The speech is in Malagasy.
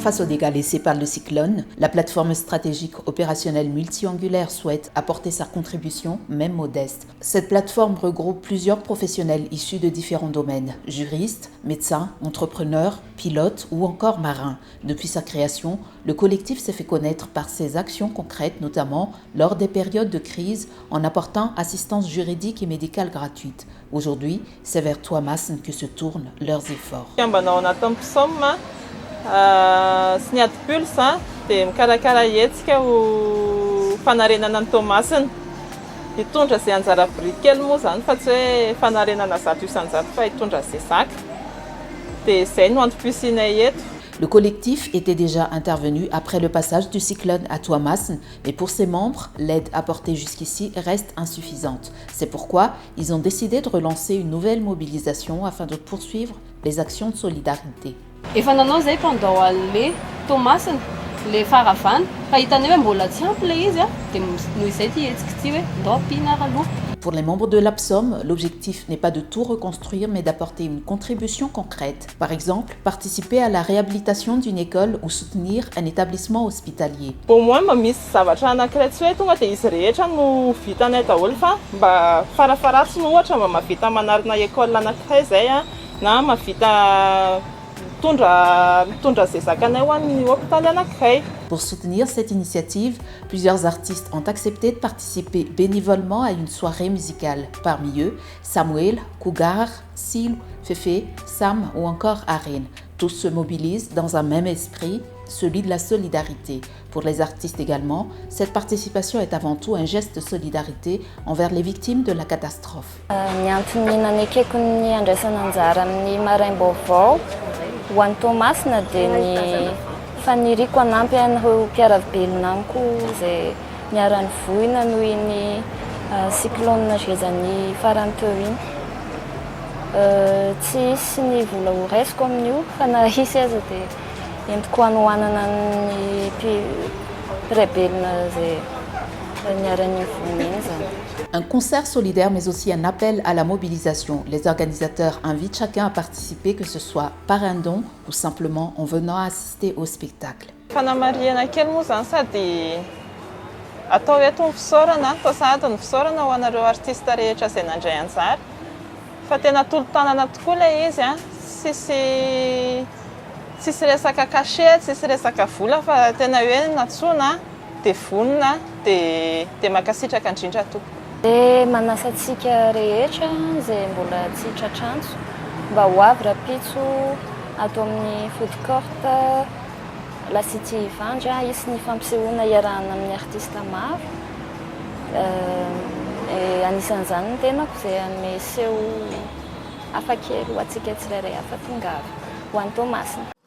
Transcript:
Face aux dégâts laissés par le cyclone, la plateforme stratégique opérationnelle multi-angulaire souhaite apporter sa contribution, même modeste. Cette plateforme regroupe plusieurs professionnels issus de différents domaines, juristes, médecins, entrepreneurs, pilotes ou encore marins. Depuis sa création, le collectif s'est fait connaître par ses actions concrètes, notamment lors des périodes de crise, en apportant assistance juridique et médicale gratuite. Aujourd'hui, c'est vers Toamasina que se tournent leurs efforts. Sy ny adi-pulsa dia mikarakara hetsika ho fanarenana ny Toamasina. Hitondra izay anjara biriky moa zany fa tsy hoe fanarenana zato isan-jato fa hitondra izay zaka. Dia izay no antom-pisianay eto. Le collectif était déjà intervenu après le passage du cyclone à Toamasina, mais pour ses membres, l'aide apportée jusqu'ici reste insuffisante. C'est pourquoi ils ont décidé de relancer une nouvelle mobilisation afin de poursuivre les actions de solidarité. Efa nanao zay pandao le Toamasina le faravana fa hitany hoe mbola tsy ampy le izy dia noho izay ty hetsika ty hoe ndao ampiana aloha. Pour les membres de l'APSOM, l'objectif n'est pas de tout reconstruire mais d'apporter une contribution concrète. Par exemple, participer à la réhabilitation d'une école ou soutenir un établissement hospitalier. Pour moi, misy zavatra anankiray tsy hoe tonga dia izy rehetra no vitanay daholo fa mba farafaratsy no ohatra mba mahavita manarina école anankiray zay na mahavita Pour soutenir cette initiative, plusieurs artistes ont accepté de participer bénévolement à une soirée musicale. Parmi eux, Samuel, Cougar, Sil, Fefe, Sam ou encore Arine. Tous se mobilisent dans un même esprit, celui de la solidarité. Pour les artistes également, cette participation est avant tout un geste de solidarité envers les victimes de la catastrophe. Ho an'ny Toamasina dia ny faniriko hanampy an'ireo mpiara-belona amiko izay niara nivohina noho iny cyclone zezany farany teo iny. Tsy hisy ny vola ho raisiko amin'io fa na hisy aza dia entiko hanohanana ny mpiara-belona izay niara nivohina iny zany. Un concert solidaire mais aussi un appel à la mobilisation. Les organisateurs invitent chacun à participer, que ce soit par un don ou simplement en venant assister au spectacle. Fanamariana kely moa zany sady atao eto ny fisaorana, atao sahady ny fisaorana ho anareo artista rehetra izay nandray anjara. Fa tena tolo-tanana tokoa ilay izy, tsisy resaka cachet, tsisy resaka vola fa tena hoe natsoina dia vonona dia makasitraka indrindra tompoko. Dia manasa antsika rehetra izay mbola tsy tratrantso mba ho avy rapitso ato amin'ny food court La City Ivandry hisy ny fampisehoana iarahana amin'ny artista maro. Anisan'izany ny tenako izay hanome seho hafakely ho antsika tsirairay hafa tonga avy ho an'ny Toamasina.